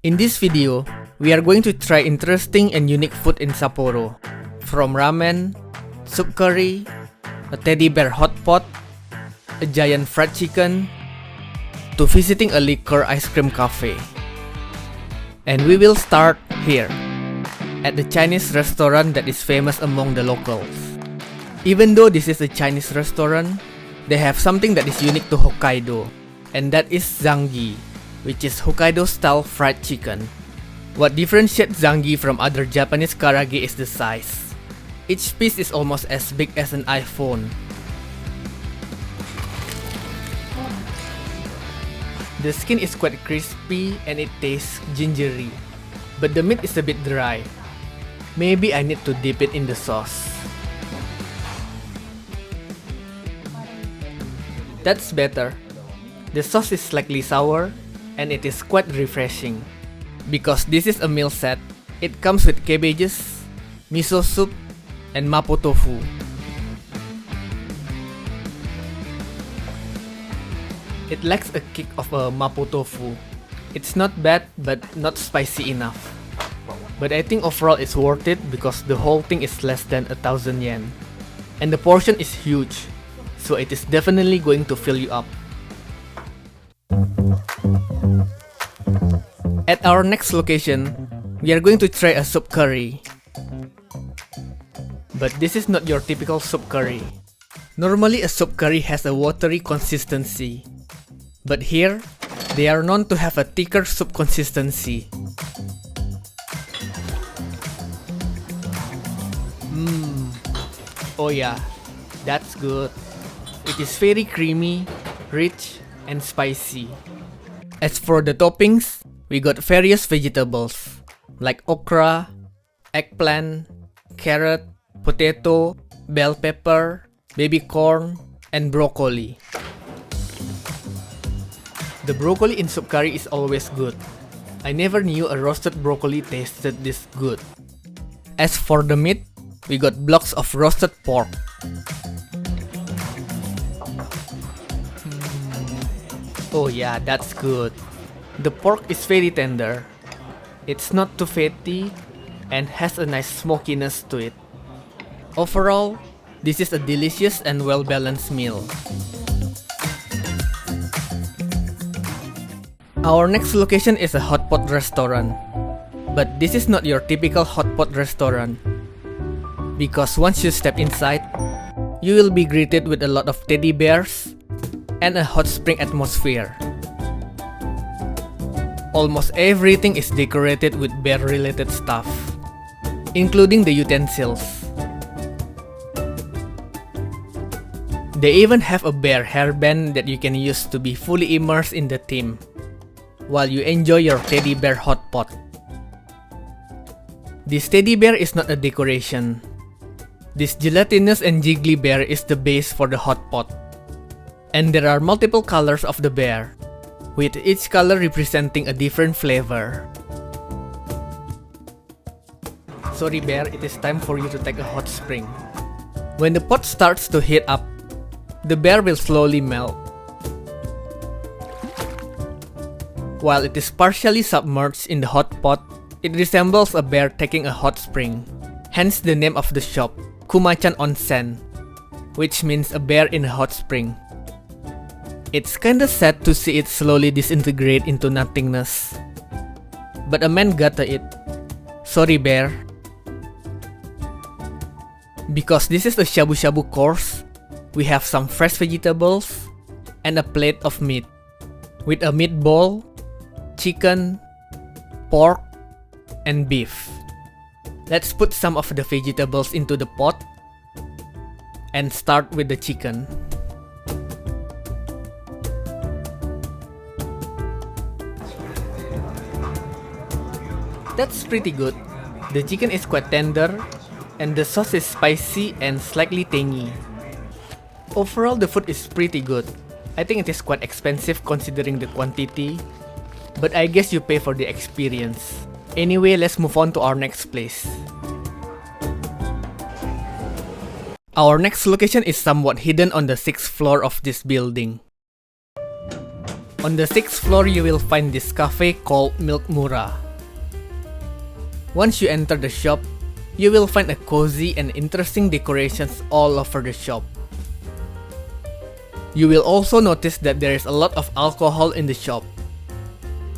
In this video, we are going to try interesting and unique food in Sapporo. From ramen, soup curry, a teddy bear hot pot, a giant fried chicken, to visiting a liquor ice cream cafe. And we will start here, at the Chinese restaurant that is famous among the locals. Even though this is a Chinese restaurant, they have something that is unique to Hokkaido, and that is Zangi, which is Hokkaido-style fried chicken. What differentiates Zangi from other Japanese karaage is the size. Each piece is almost as big as an iPhone. The skin is quite crispy and it tastes gingery, but the meat is a bit dry. Maybe I need to dip it in the sauce. That's better. The sauce is slightly sour and it is quite refreshing. Because this is a meal set, it comes with cabbages, miso soup, and mapo tofu. It lacks a kick of a mapo tofu. It's not bad but not spicy enough. But I think overall it's worth it because the whole thing is less than 1,000 yen. And the portion is huge, so it is definitely going to fill you up. At our next location, we are going to try a soup curry. But this is not your typical soup curry. Normally a soup curry has a watery consistency. But here, they are known to have a thicker soup consistency. Oh yeah, that's good. It is very creamy, rich, and spicy. As for the toppings, we got various vegetables like okra, eggplant, carrot, potato, bell pepper, baby corn, and broccoli. The broccoli in soup curry is always good. I never knew a roasted broccoli tasted this good. As for the meat, we got blocks of roasted pork. Oh yeah, that's good. The pork is very tender. It's not too fatty and has a nice smokiness to it. Overall, this is a delicious and well-balanced meal. Our next location is a hot pot restaurant. But this is not your typical hot pot restaurant. Because once you step inside, you will be greeted with a lot of teddy bears and a hot spring atmosphere. Almost everything is decorated with bear-related stuff, including the utensils. They even have a bear hairband that you can use to be fully immersed in the theme, while you enjoy your teddy bear hot pot. This teddy bear is not a decoration. This gelatinous and jiggly bear is the base for the hot pot. And there are multiple colors of the bear, with each color representing a different flavor. Sorry bear, it is time for you to take a hot spring. When the pot starts to heat up, the bear will slowly melt. While it is partially submerged in the hot pot, it resembles a bear taking a hot spring. Hence the name of the shop, Ku Ma Chan Onsen, which means a bear in a hot spring. It's kinda sad to see it slowly disintegrate into nothingness. But a man gotta eat. Sorry bear. Because this is a shabu shabu course, we have some fresh vegetables and a plate of meat, with a meatball, chicken, pork, and beef. Let's put some of the vegetables into the pot and start with the chicken. That's pretty good. The chicken is quite tender and the sauce is spicy and slightly tangy. Overall, the food is pretty good. I think it is quite expensive considering the quantity, but I guess you pay for the experience. Anyway, let's move on to our next place. Our next location is somewhat hidden on the 6th floor of this building. On the 6th floor you will find this cafe called Mura. Once you enter the shop, you will find a cozy and interesting decorations all over the shop. You will also notice that there is a lot of alcohol in the shop.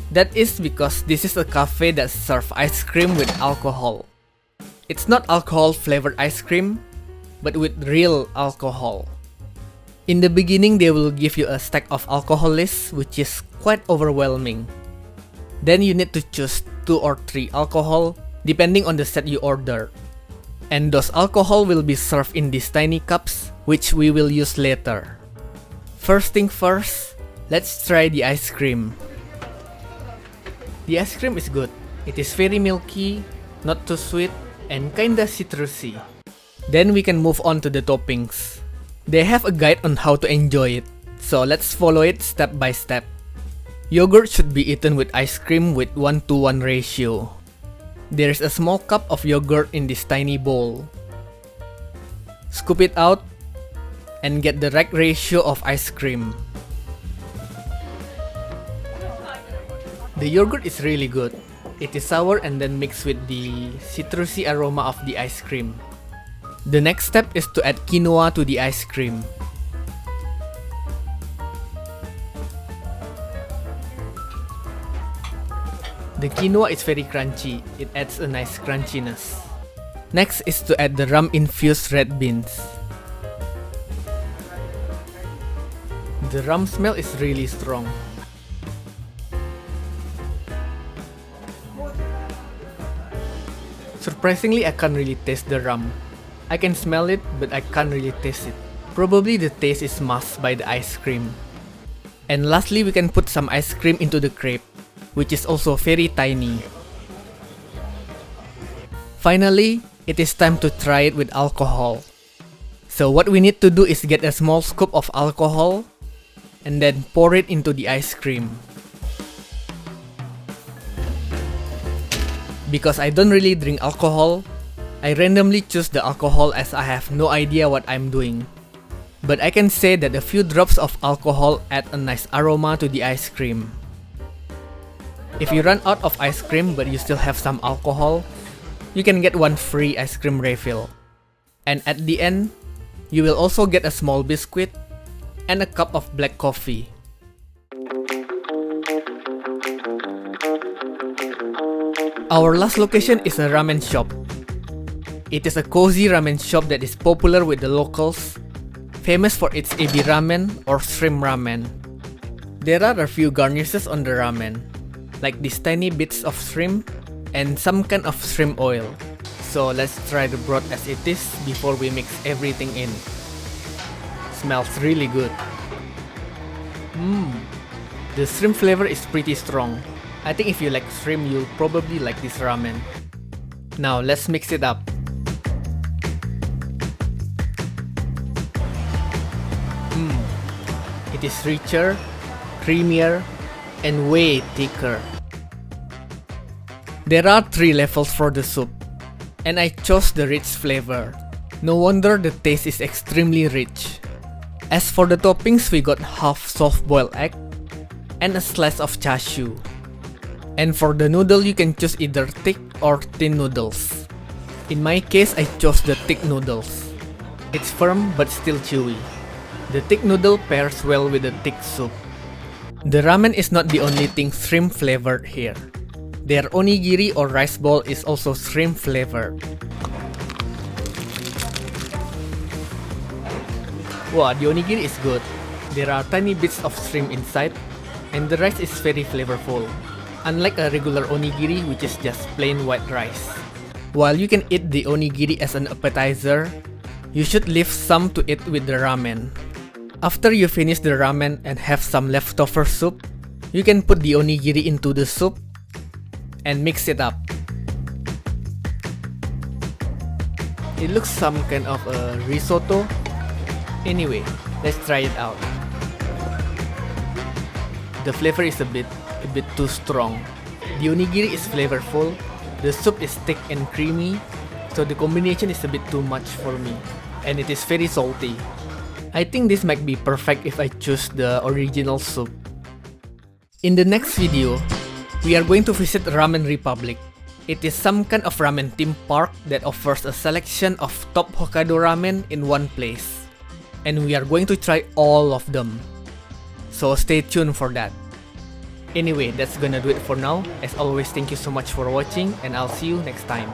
That is because this is a cafe that serves ice cream with alcohol. It's not alcohol flavored ice cream, but with real alcohol. In the beginning they will give you a stack of alcohol list, which is quite overwhelming. Then you need to choose 2 or 3 alcohol depending on the set you order. And those alcohol will be served in these tiny cups, which we will use later. First thing first, let's try the ice cream. The ice cream is good. It is very milky, not too sweet, and kinda citrusy. Then we can move on to the toppings. They have a guide on how to enjoy it, so let's follow it step by step. Yogurt should be eaten with ice cream with 1:1 ratio. There is a small cup of yogurt in this tiny bowl. Scoop it out and get the right ratio of ice cream. The yogurt is really good. It is sour and then mixed with the citrusy aroma of the ice cream. The next step is to add quinoa to the ice cream. The quinoa is very crunchy, it adds a nice crunchiness. Next is to add the rum-infused red beans. The rum smell is really strong. Surprisingly, I can't really taste the rum. I can smell it, but I can't really taste it. Probably the taste is masked by the ice cream. And lastly, we can put some ice cream into the crepe, which is also very tiny. Finally, it is time to try it with alcohol. So what we need to do is get a small scoop of alcohol and then pour it into the ice cream. Because I don't really drink alcohol, I randomly choose the alcohol as I have no idea what I'm doing. But I can say that a few drops of alcohol add a nice aroma to the ice cream. If you run out of ice cream but you still have some alcohol, you can get one free ice cream refill. And at the end, you will also get a small biscuit and a cup of black coffee. Our last location is a ramen shop. It is a cozy ramen shop that is popular with the locals, famous for its ebi ramen or shrimp ramen. There are a few garnishes on the ramen, like these tiny bits of shrimp and some kind of shrimp oil. So let's try the broth as it is before we mix everything in. Smells really good. The shrimp flavor is pretty strong. I think if you like shrimp, you'll probably like this ramen. Now let's mix it up. It is richer, creamier, and way thicker. There are 3 levels for the soup, and I chose the rich flavor. No wonder the taste is extremely rich. As for the toppings, we got half soft-boiled egg and a slice of chashu. And for the noodle, you can choose either thick or thin noodles. In my case, I chose the thick noodles. It's firm but still chewy. The thick noodle pairs well with the thick soup. The ramen is not the only thing shrimp flavored here. Their onigiri or rice ball is also shrimp flavored. Wow, the onigiri is good. There are tiny bits of shrimp inside, and the rice is very flavorful, unlike a regular onigiri which is just plain white rice. While you can eat the onigiri as an appetizer, you should leave some to eat with the ramen. After you finish the ramen and have some leftover soup, you can put the onigiri into the soup and mix it up. It looks some kind of a risotto. Anyway, let's try it out. The flavor is a bit too strong. The onigiri is flavorful, the soup is thick and creamy, so the combination is a bit too much for me, and it is very salty. I think this might be perfect if I choose the original soup. In the next video, we are going to visit Ramen Republic. It is some kind of ramen theme park that offers a selection of top Hokkaido ramen in one place. And we are going to try all of them. So stay tuned for that. Anyway, that's gonna do it for now. As always, thank you so much for watching and I'll see you next time.